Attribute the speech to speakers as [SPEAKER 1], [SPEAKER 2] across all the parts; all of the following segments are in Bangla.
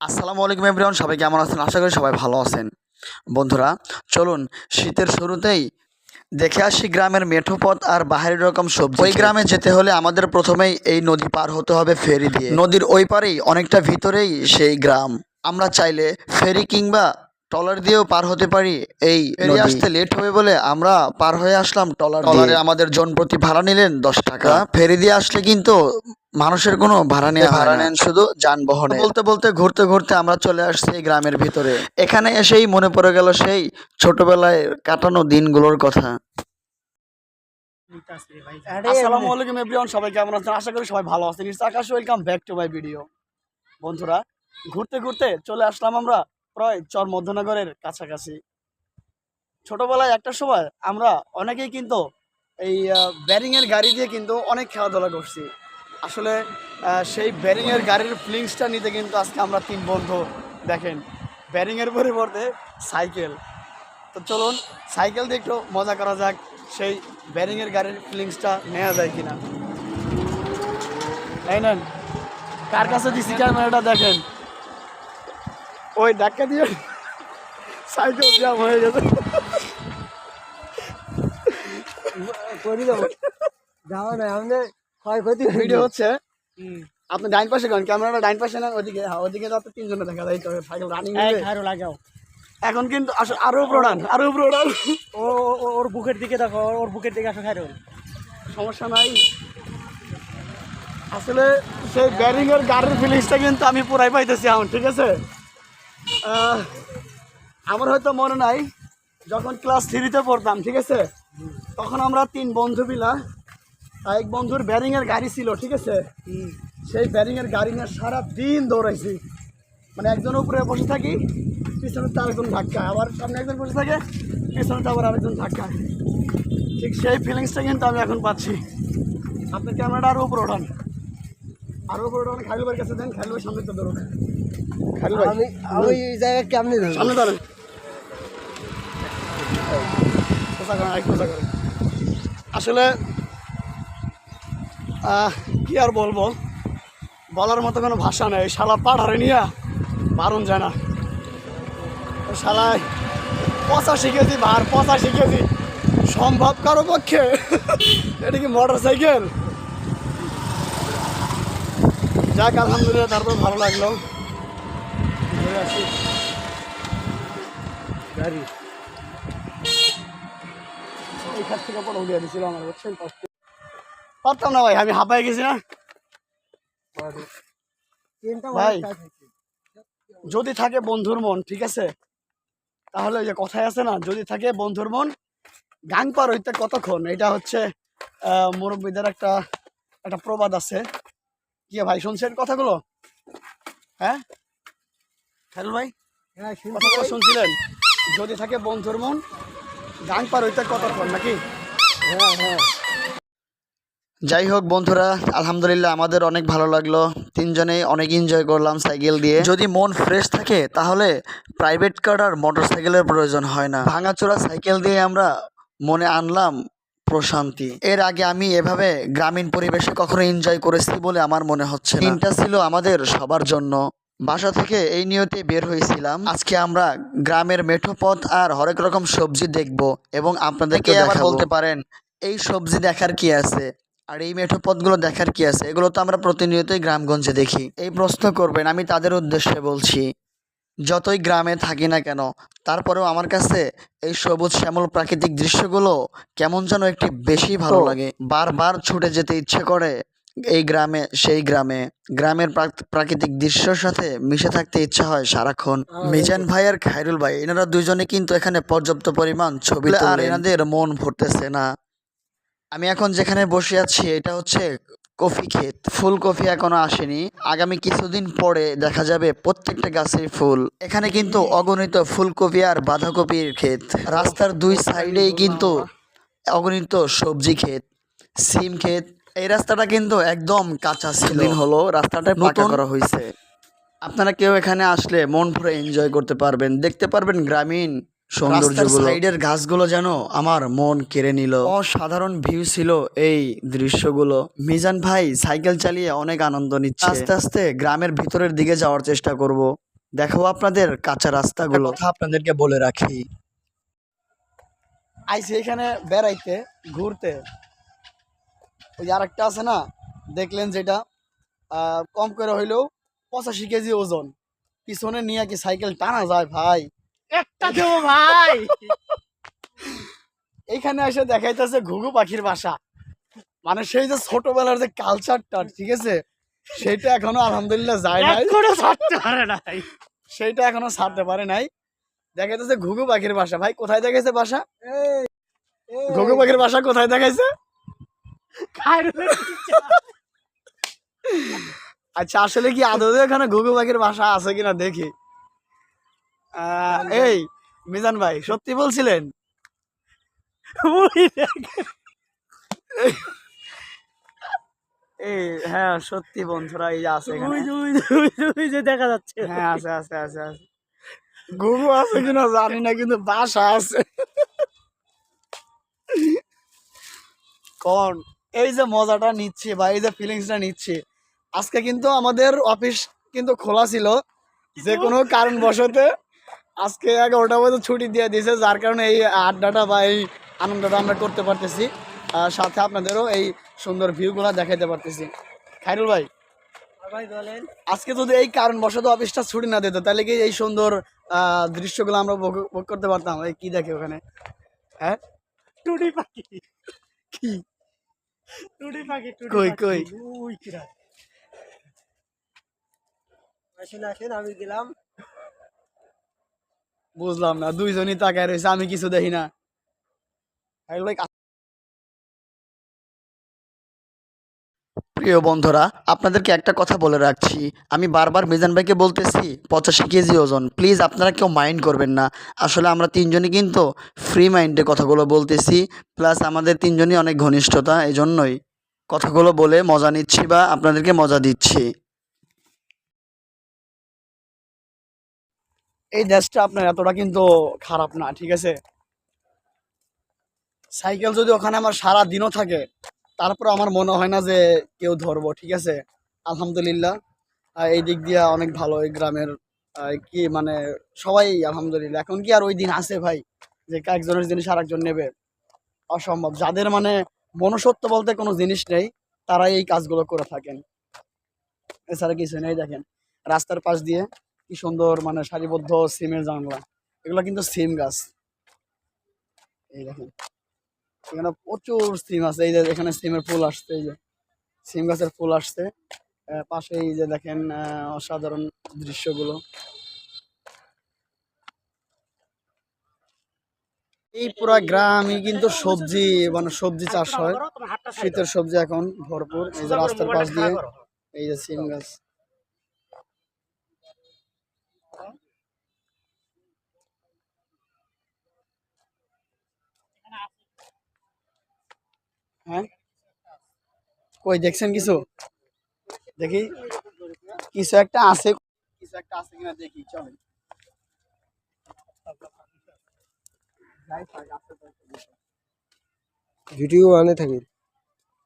[SPEAKER 1] আসসালামু আলাইকুম এভরিওয়ান, সবাই কেমন আছেন? আশা করি সবাই ভালো আছেন। বন্ধুরা, চলুন শীতের শুরুতেই দেখে আসি গ্রামের মেঠো পথ আর বাহারি রকম সবজি। ওই গ্রামে যেতে হলে আমাদের প্রথমেই এই নদী পার হতে হবে ফেরি দিয়ে। নদীর ওই পারেই অনেকটা ভিতরেই সেই গ্রাম। আমরা চাইলে ফেরি কিংবা ট্রলার দিয়েও পার হতে পারি। এই ফেরি আসতে লেট হবে বলে আমরা পার হয়ে আসলাম ট্রলারে। আমাদের জন প্রতি ভাড়া নিলেন 10 টাকা। ফেরি দিয়ে আসলে কিন্তু মানুষের কোনো ভাড়া নেওয়া ভাড়া নেন শুধু যানবাহনে। বলতে বলতে ঘুরতে ঘুরতে আমরা চলে আসছি এই গ্রামের ভিতরে। এখানে এসেই মনে পড়ে গেল সেই ছোটবেলায় কাটানো দিনগুলোর কথা। আসসালামু আলাইকুম এভরিওয়ান, সবাই কেমন আছেন? আশা করি সবাই ভালো আছেন। It's Akash, welcome back to my video. বন্ধুরা, ঘুরতে ঘুরতে চলে আসলাম আমরা প্রায় চর মধ্যনগরের কাছাকাছি। ছোটবেলায় একটা সময় আমরা অনেকেই কিন্তু এই ব্যারিংয়ের গাড়ি দিয়ে কিন্তু অনেক খেলাধুলা করছি। আসলে সেই ব্যারিংয়ের গাড়ির ফিলিংসটা নিতে কিন্তু আজকে আমরা 3 বন্ধু দেখেন ব্যারিংয়ের পরিবর্তে সাইকেল। তো চলুন সাইকেল দিয়ে একটু মজা করা যাক, সেই ব্যারিংয়ের গাড়ির ফিলিংসটা নেওয়া যায় কিনা। এই নেন, কার কাছে দিছি ক্যামেরাটা দেখেন, ওই ধাক্কা দিয়ে সাইকেল জ্যাম হয়ে গেছে।
[SPEAKER 2] করে দেবো যাওয়া নাই আমাদের ক্ষয়ক্ষতি
[SPEAKER 1] ভিডিও হচ্ছে, আপনি ডাইন পাশে করেন, ক্যামেরাটা ডাইন পাশে নেন, ওদিকে। হ্যাঁ, ওদিকে যাতে 3 জনে দেখা যায় সাইকেল রানিং
[SPEAKER 2] লাগাও।
[SPEAKER 1] এখন কিন্তু আরো প্রধান
[SPEAKER 2] ও ওর বুকের দিকে দেখো, ওর বুকের দিকে আসো খাইরুল।
[SPEAKER 1] সমস্যা নাই। আসলে সেই ব্যারিং এর গাড়ির ফিলিংসটা কিন্তু আমি পুরাই পাইতেছি এখন, ঠিক আছে। আমার হয়তো মনে নাই, যখন ক্লাস 3-তে পড়তাম, ঠিক আছে, তখন আমরা 3 বন্ধু মিলা, এক বন্ধুর ব্যারিং এর গাড়ি ছিল, ঠিক আছে। সেই ব্যারিং এর গাড়ি নিয়ে সারা দিন দৌড়াইছি। মানে একজন উপরে বসে থাকি, পিছনে তো আরেকজন ধাক্কা, আবার সামনে একজন বসে থাকে, পিছনে তো আবার আরেকজন ধাক্কা। ঠিক সেই ফিলিংসটা কিন্তু আমি এখন পাচ্ছি। আপনার ক্যামেরাটা আরও উপরে ওঠান, আরও উপরে ওঠান। খাইলু ভাইয়ের কাছে দেন, খাইলু ভাই সামনে তো ধরুন। খাইলু ভাই
[SPEAKER 2] আমি এই জায়গায় কেমনি ধরবো?
[SPEAKER 1] সামনে ধরেন, পোষা করেন, এক পোষা করেন। আসলে কি আর বলবো, বলার মতো কোনো ভাষা নেই। শালা পাড়ারে নিয়ে বারণ যায় না। শালায় 85 কেজি ভার, 85 কেজি সম্ভব কারো পক্ষে? এটা কি মোটর সাইকেল? যাক, আলহামদুলিল্লাহ, তারপর ভালো লাগলো। ঘুরে আসি
[SPEAKER 2] গাড়ি
[SPEAKER 1] এই খাট থেকে পরে উঠিয়ে দিয়েছিল আমার, বুঝছেন? পারতাম না ভাই, আমি হাঁপাই গেছি না ভাই। যদি থাকে বন্ধুর মন, ঠিক আছে, তাহলে ওই যে কথায় আছে না, যদি থাকে বন্ধুর মন গাং পার হইতে কতক্ষণ। এটা হচ্ছে মুরব্বীদের একটা প্রবাদ আছে। কি ভাই, শুনছেন কথাগুলো? হ্যাঁ হ্যালো ভাই, কথাগুলো শুনছিলেন? যদি থাকে বন্ধুর মন গাং পার হইতে কতক্ষণ, নাকি?
[SPEAKER 2] হ্যাঁ হ্যাঁ।
[SPEAKER 1] যাই হোক বন্ধুরা, আলহামদুলিল্লাহ আমাদের অনেক ভালো লাগলো। 3 জনেই অনেক এনজয় করলাম সাইকেল দিয়ে। যদি মন ফ্রেশ থাকে তাহলে প্রাইভেট কার আর মোটর সাইকেলের প্রয়োজন হয় না। ভাঙাচোরা সাইকেল দিয়ে আমরা মনে আনলাম প্রশান্তি। এর আগে আমি এভাবে গ্রামীণ পরিবেশে কখনো এনজয় করেছি বলে আমার মনে হচ্ছে না। দিনটা ছিল আমাদের সবার জন্য। বাসা থেকে এই নিয়তে বের হয়েছিলাম, আজকে আমরা গ্রামের মেঠো পথ আর হরেক রকম সবজি দেখব এবং আপনাদেরকে আবার বলতে পারেন এই সবজি দেখার কি আছে আর এই মেঠো পথগুলো দেখার কি আছে। এগুলো তো আমরা প্রতিনিয়তই গ্রামগঞ্জে দেখি। এই প্রশ্ন করবেন, আমি তাদের উদ্দেশ্যে বলছি, যতই গ্রামে থাকি না কেন, তারপরেও আমার কাছে এই সবুজ শ্যামল প্রাকৃতিক দৃশ্যগুলো কেমন যেন একটি বেশি ভালো লাগে। বারবার ছুটে যেতে ইচ্ছে করে এই গ্রামে, সেই গ্রামে। গ্রামের প্রাকৃতিক দৃশ্যের সাথে মিশে থাকতে ইচ্ছা হয় সারাক্ষণ। মিজান ভাই আর খায়রুল ভাই, এনারা দুজনে কিন্তু এখানে পর্যাপ্ত পরিমাণ ছবি তোলেন, আর এনাদের মন ভরতেছে না। আমি এখন যেখানে বসে আছি এটা হচ্ছে কফি ক্ষেত। ফুলকপি এখনো আসেনি, আগামী কিছুদিন পরে দেখা যাবে প্রত্যেকটা গাছের ফুল। এখানে কিন্তু অগণিত ফুলকপি আর বাঁধাকপির ক্ষেত। রাস্তার 2 সাইডেই কিন্তু অগণিত সবজি ক্ষেত, সিম ক্ষেত। এই রাস্তাটা কিন্তু একদম কাঁচা ছিল, দিন হলো রাস্তাটা পাকা করা হয়েছে। আপনারা কেউ এখানে আসলে মন ভরে এনজয় করতে পারবেন, দেখতে পারবেন গ্রামীণ সৌন্দর্যগুলো। সাইডের গাছগুলো যেন আমার মন কেড়ে নিল। অসাধারণ ভিউ ছিল এই দৃশ্যগুলো। মিজান ভাই সাইকেল চালিয়ে অনেক আনন্দ নিচ্ছে। আস্তে আস্তে গ্রামের ভিতরের দিকে যাওয়ার চেষ্টা করব। দেখো আপনাদের কাঁচা রাস্তাগুলো। কথা আপনাদেরকে বলে রাখি, আইসি এখানে বেড়াইতে ঘুরতে, ওই যে আরেকটা আছে না, দেখলেন যেটা কম করে হইলেও 85 কেজি ওজন, পিছনে নিয়ে কি সাইকেল টানা যায় ভাই?
[SPEAKER 2] একটা দেবো ভাই।
[SPEAKER 1] এইখানে এসে দেখাইতেছে ঘুঘু পাখির বাসা, মানে সেই যে ছোটবেলার যে কালচারটা, ঠিক আছে, সেটা এখনো আলহামদুলিল্লাহ যায় নাই,
[SPEAKER 2] এখনো ছাড়তে পারে নাই।
[SPEAKER 1] সেইটা এখনো ছাড়তে পারে নাই। দেখাইতেছে ঘুঘু পাখির বাসা। ভাই কোথায় দেখাইছে বাসা? ঘুঘু পাখির বাসা কোথায় দেখাইছে?
[SPEAKER 2] খায়রুলের নিচে।
[SPEAKER 1] আচ্ছা, আসলে কি আদৌ এখানে ঘুঘু পাখির বাসা আছে কিনা দেখি। এই মিজান ভাই, সত্যি বলছিলেন?
[SPEAKER 2] ওই দেখ।
[SPEAKER 1] এই হ্যাঁ সত্যি বন্ধুরা, এই যে আছে এখানে।
[SPEAKER 2] ওই যে, ওই যে, ওই যে, ওই যে দেখা যাচ্ছে।
[SPEAKER 1] হ্যাঁ আছে আছে আছে আছে। ঘুঘু আছে কিনা জানি না, কিন্তু বাসা আছে। কোন এই যে মজাটা নিচ্ছি বা এই যে ফিলিংসটা নিচ্ছি, আজকে কিন্তু আমাদের অফিস কিন্তু খোলা ছিল, যে কোনো কারণবশতে আজকে 11টা বছর ছুটি দিয়ে দিয়েছে, যার কারণে এই আড্ডাটা বা এই আনন্দটা আমরা করতে পারতেছি, সাথে আপনাদেরও এই সুন্দর ভিউগুলো দেখাইতে পারতেছি। খায়রুল ভাই,
[SPEAKER 2] ভাই বলেন।
[SPEAKER 1] আজকে যদি এই কারণবশত অফিসটা ছুটি না দিত, তাহলে কি এই সুন্দর দৃশ্যগুলো আমরা ভোগ করতে পারতাম? এই কি দেখে ওখানে? হ্যাঁ
[SPEAKER 2] টুনি পাখি।
[SPEAKER 1] কি
[SPEAKER 2] টুনি পাখি, টুনি
[SPEAKER 1] কই
[SPEAKER 2] পাখি।
[SPEAKER 1] কই?
[SPEAKER 2] ওই কিরা। আসেন আসেন, আমি গেলাম।
[SPEAKER 1] বুঝলাম না, দুইজনই তাকায় রয়েছে, আমি কিছু দেখি না। খায়রুল ভাই, প্রিয় বন্ধুরা, আপনাদেরকে একটা কথা বলে রাখছি, আমি বারবার মিজান ভাইকে বলতেছি 85 কেজি ওজন, প্লিজ আপনারা কেউ মাইন্ড করবেন না। আসলে আমরা তিনজনই কিন্তু ফ্রি মাইন্ডে কথাগুলো বলতেছি, প্লাস আমাদের তিনজনই অনেক ঘনিষ্ঠতা, এই জন্যই কথাগুলো বলে মজা নিচ্ছি বা আপনাদেরকে মজা দিচ্ছি। এই দেশটা আপনার এতটা কিন্তু খারাপ না, ঠিক আছে। সাইকেল যদি ওখানে আমার সারা দিনও থাকে, তারপর আমার মনে হয় না যে কেউ ধরবো, ঠিক আছে। আলহামদুলিল্লাহ, এই দিক দিয়ে অনেক ভালো এই গ্রামের। কি মানে সবাই আলহামদুলিল্লাহ। এখন কি আর ওই দিন আছে ভাই, যে একজনের জিনিস আর একজন নেবে? অসম্ভব। যাদের মানে মনুষ্যত্ব বলতে কোনো জিনিস নেই, তারাই এই কাজগুলো করে থাকেন, এছাড়া কিছু নেই। দেখেন রাস্তার পাশ দিয়ে কি সুন্দর মানে সারিবদ্ধ সিমের জানলা, এগুলো কিন্তু সিম গাছ। এই দেখেন এখানে প্রচুর সিম আছে, এই যে এখানে সিমের ফুল আসছে, এই যে সিম গাছের ফুল আসছে। পাশে এই যে দেখেন অসাধারণ দৃশ্যগুলো। এই পুরা গ্রামই কিন্তু সবজি, মানে সবজি চাষ হয়, শীতের সবজি এখন ভরপুর। এই যে রাস্তার পাশ দিয়ে এই যে সিম গাছ। হ্যাঁ কই দেখছেন কিছু? দেখি কিছু একটা আছে, কিছু একটা আছে কিনা দেখি, চলেন।
[SPEAKER 2] ভিডিও আনে থাকি।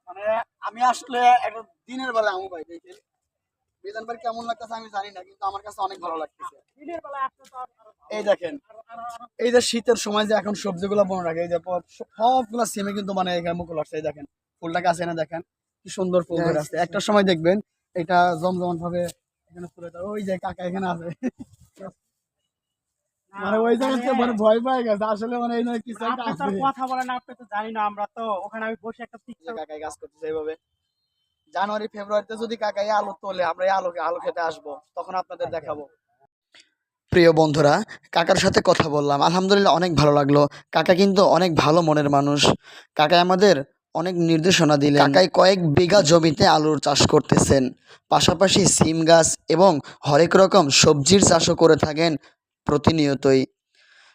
[SPEAKER 1] মানে আমি আসলে একটা দিনের বেলা আমু ভাই, দেখেন মিজান ভাই কেমন লাগতেছে আমি জানি না, কিন্তু আমার কাছে অনেক ভালো লাগতেছে। এই দেখেন এই যে শীতের সময় যে এখন সবজিগুলো বনে রাখে, এই যে সবগুলা সিমে কিন্তু মানে এখানে মুকুল আসছে। এই দেখেন ফুলটাকে আছে না, দেখেন কি সুন্দর ফুল ধরে আসছে। একটা সময় দেখবেন এটা জমজমান ভাবে এখানে ফুলে যাবে। ওই যে কাকা এখানে আছে, মানে ওই জায়গাতে মানে ভয় পায় গেছে আসলে, মানে এই নয় কিছু একটা
[SPEAKER 2] আপনি তো
[SPEAKER 1] আছে।
[SPEAKER 2] কথা বলেন, আপনি তো জানি না, আমরা তো ওখানে আমি বসে একটা
[SPEAKER 1] যে
[SPEAKER 2] পিকচার।
[SPEAKER 1] কাকাই কাজ করতেছে এইভাবে। জানুয়ারি ফেব্রুয়ারিতে যদি কাকাই আলু তোলে, আমরা এই আলু খেতে আসবো, তখন আপনাদের দেখাবো। প্রিয় বন্ধুরা, কাকার সাথে কথা বললাম, আলহামদুলিল্লাহ অনেক ভালো লাগলো। কাকা কিন্তু অনেক ভালো মনের মানুষ। কাকা আমাদের অনেক নির্দেশনা দিলেন। কাকাই কয়েক বিঘা জমিতে আলুর চাষ করতেছেন, পাশাপাশি সিম গাছ এবং হরেক রকম সবজির চাষও করে থাকেন প্রতিনিয়তই।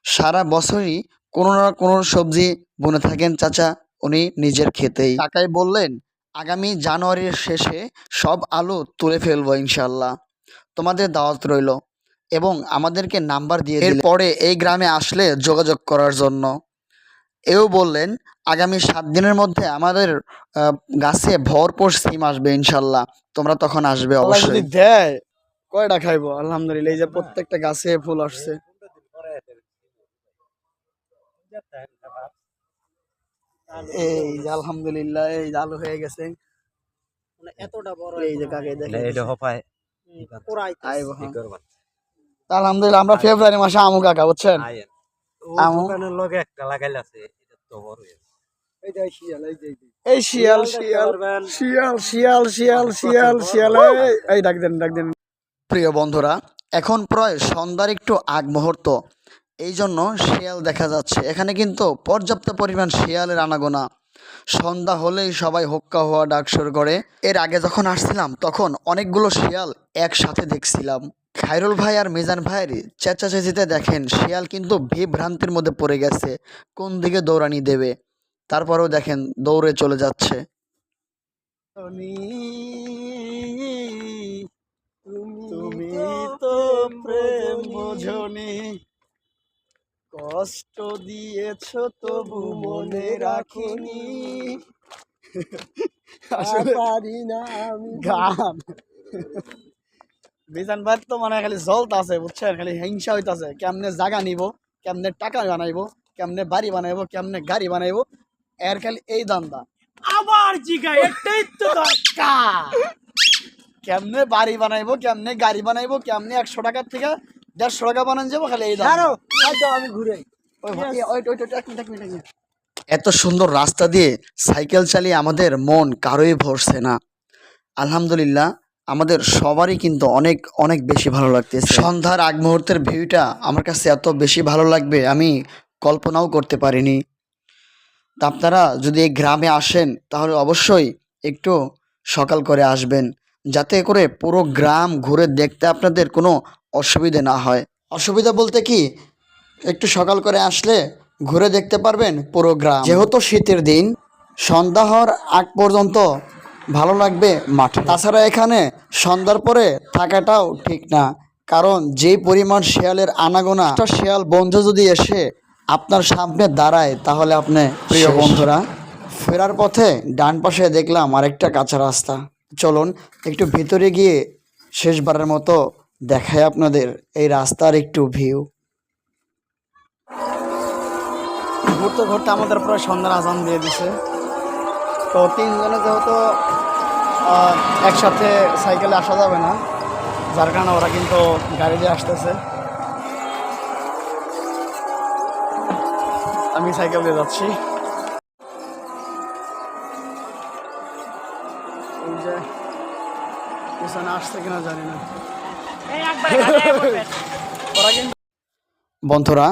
[SPEAKER 1] সারা বছরই কোনো না কোনো সবজি বুনে থাকেন চাচা উনি নিজের ক্ষেতেই। কাকাই বললেন আগামী জানুয়ারির শেষে সব আলু তুলে ফেলবো ইনশাল্লাহ, তোমাদের দাওয়াত রইল, এবং আমাদেরকে নাম্বার দিয়ে দিলেন পরে এই গ্রামে আসলে যোগাযোগ করার জন্য। এও বললেন আগামী 7 দিনের মধ্যে আমাদের গাছে ভরপুর সিম আসবে ইনশাল্লাহ, তোমরা তখন আসবে অবশ্যই। দেয় কয়টা খাইবো? আলহামদুলিল্লাহ, এই যে প্রত্যেকটা গাছে ফুল আসছে। এই যে আলহামদুলিল্লাহ, এই যে আলু হয়ে গেছে।
[SPEAKER 2] মানে এতটা বড়
[SPEAKER 1] এই যে কাকে দেখে
[SPEAKER 3] এটা হপায়
[SPEAKER 1] আইবো, হ্যাঁ। তা আলহামদুলিল্লাহ, আমরা ফেব্রুয়ারি মাসে আমু কাকা, বুঝছেন? আমু
[SPEAKER 3] দোকানের লগে একটা লাগাইল আছে, এটা তো বড়
[SPEAKER 1] এই শিয়াল শিয়াল শিয়াল শিয়াল শিয়াল শিয়াল শিয়াল, এই ডাক দেন ডাক দেন। প্রিয় বন্ধুরা, এখন প্রায় সন্ধ্যার একটু আগ মুহূর্ত, এই জন্য শিয়াল দেখা যাচ্ছে এখানে, কিন্তু পর্যাপ্ত পরিমাণ শিয়ালের আনাগোনা। সন্ধ্যা হলেই সবাই হুক্কা হওয়া ডাক শুরু করে। এর আগে যখন আসছিলাম তখন অনেকগুলো শিয়াল একসাথে দেখছিলাম। খায়রুল ভাই আর মিজান ভাইয়ের চেঁচাচেঁচিতে দেখেন শিয়াল কিন্তু বিভ্রান্তির মধ্যে পড়ে গেছে, কোন দিকে দৌড়ানি দেবে। তারপরেও দেখেন দৌড়ে চলে যাচ্ছে। তুমি তো প্রেম বোঝনি, কষ্ট দিয়েছ তবু মনে রাখিনি। আসলে
[SPEAKER 2] পারি না আমি
[SPEAKER 1] গান বিজান ভাই তো মানে খালি জলতা আছে, বুঝছেন? খালি হিংসা হইতাছে, কেমনে জায়গা নিব, কেমনে টাকা বানাইবো, কেমনে বাড়ি বানাইবো, কেমনে গাড়ি বানাইবো, এর খালি এই দান্দা।
[SPEAKER 2] আবার জিগা, এটাই তো দরকার।
[SPEAKER 1] কেমনে বাড়ি বানাইবো, কেমনে গাড়ি বানাইবো, কেমনে 100 টাকার থেকে 150 টাকা বানান যাবো, খালি এই দান্দা।
[SPEAKER 2] আমি ঘুরাই।
[SPEAKER 1] এত সুন্দর রাস্তা দিয়ে সাইকেল চালিয়ে আমাদের মন কারোই ভরছে না। আলহামদুলিল্লাহ, আমাদের সবারই কিন্তু অনেক অনেক বেশি ভালো লাগতেছে। সন্ধ্যার আগ মুহূর্তের ভিউটা আমার কাছে এত বেশি ভালো লাগবে আমি কল্পনাও করতে পারিনি। তা আপনারা যদি এই গ্রামে আসেন তাহলে অবশ্যই একটু সকাল করে আসবেন, যাতে করে পুরো গ্রাম ঘুরে দেখতে আপনাদের কোনো অসুবিধা না হয়। অসুবিধা বলতে কি, একটু সকাল করে আসলে ঘুরে দেখতে পারবেন পুরো গ্রাম। যেহেতু শীতের দিন, সন্ধ্যা হওয়ার আগ পর্যন্ত ভালো লাগবে মাঠে। তাছাড়া এখানে সন্ধ্যার পরে থাকাটাও ঠিক না, কারণ যে পরিমাণ শিয়ালের আনাগোনা, একটা শিয়াল বন্ধু যদি এসে আপনার সামনে দাঁড়ায় তাহলে আপনি প্রিয় বন্ধুরা, ফেরার পথে ডান পাশে দেখলাম আরেকটা কাঁচা রাস্তা। চলুন একটু ভিতরে গিয়ে শেষবারের মতো দেখায় আপনাদের এই রাস্তার একটু ভিউ। ঘুরতে ঘুরতে আমাদের প্রায় সন্ধ্যার আজান দিয়ে দিছে। তো তিনজনে যেহেতু একসাথে সাইকেলে আসা যাবে না, যার কারণে ওরা কিন্তু গাড়ি দিয়ে আসতেছে, আমি সাইকেল দিয়ে যাচ্ছি। এই যে পিছনে আসছে কিনা জানি না। ওরা কিন্তু বন্ধুরা,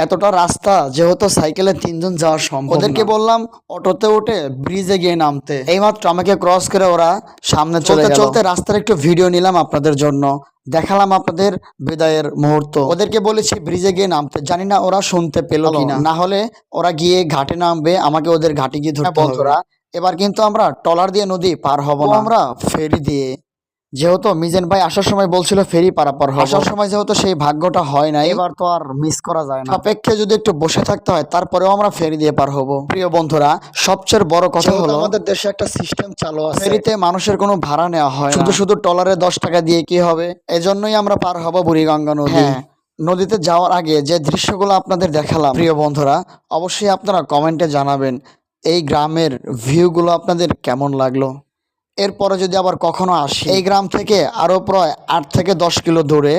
[SPEAKER 1] এতটা রাস্তা যেহেতু সাইকেলে তিনজন যাওয়া সম্ভব, ওদেরকে বললাম অটোতে উঠে ব্রিজে গিয়ে নামতে। এইমাত্র আমাকে ক্রস করে ওরা সামনে চলে গেল। চলতে রাস্তার একটু ভিডিও নিলাম আপনাদের জন্য, দেখালাম আপনাদের বিদায়ের মুহূর্ত। ওদেরকে বলেছি ব্রিজে গিয়ে নামতে, জানি না ওরা শুনতে পেলো কিনা, না হলে ওরা গিয়ে ঘাটে নামবে, আমাকে ওদের ঘাটে গিয়ে ধরতে হবে। বন্ধুরা, এবার কিন্তু আমরা ট্রলার দিয়ে নদী পার হব না, আমরা ফেরি দিয়ে। যেহেতু মিজান ভাই আসার সময় বলছিল ফেরি পারাপার হবে, আসার সময় যেহেতু সেই ভাগ্যটা হয় না, এবার তো আর মিস করা যায় না। সাপেক্ষে যদি একটু বসে থাকতে হয়, তারপরেও আমরা ফেরি দিয়ে পার হব। প্রিয় বন্ধুরা, সবচেয়ে বড় কথা হলো আমাদের দেশে একটা সিস্টেম চালু আছে, ফেরিতে মানুষের কোনো ভাড়া নেওয়া হয় না, শুধু শুধু ট্রলারে 10 টাকা দিয়ে কি হবে। এজন্যই আমরা পার হব বুড়িগঙ্গা নদী। নদীতে যাওয়ার আগে যে দৃশ্যগুলো আপনাদের দেখালাম, প্রিয় বন্ধুরা, অবশ্যই আপনারা কমেন্টে জানাবেন এই গ্রামের ভিউগুলো আপনাদের কেমন লাগলো। এরপরে যদি আবার কখনো আসি, এই গ্রাম থেকে আরো প্রায় 8 থেকে 10 কিলো দূরে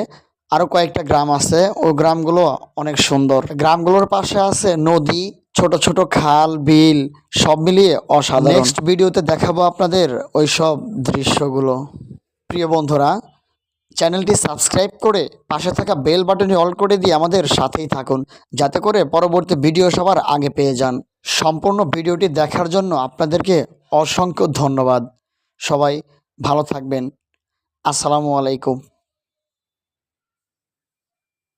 [SPEAKER 1] আরো কয়েকটা গ্রাম আছে, ওই গ্রামগুলো অনেক সুন্দর। গ্রামগুলোর পাশে আছে নদী, ছোট ছোট খাল বিল, সব মিলিয়ে অসাধারণ। নেক্সট ভিডিওতে দেখাবো আপনাদের ওই সব দৃশ্যগুলো। প্রিয় বন্ধুরা, চ্যানেলটি সাবস্ক্রাইব করে পাশে থাকা বেল বাটনে অল করে দিয়ে আমাদের সাথেই থাকুন, যাতে করে পরবর্তী ভিডিও সবার আগে পেয়ে যান। সম্পূর্ণ ভিডিওটি দেখার জন্য আপনাদেরকে অসংখ্য ধন্যবাদ। সবাই ভালো থাকবেন। আসসালামু আলাইকুম।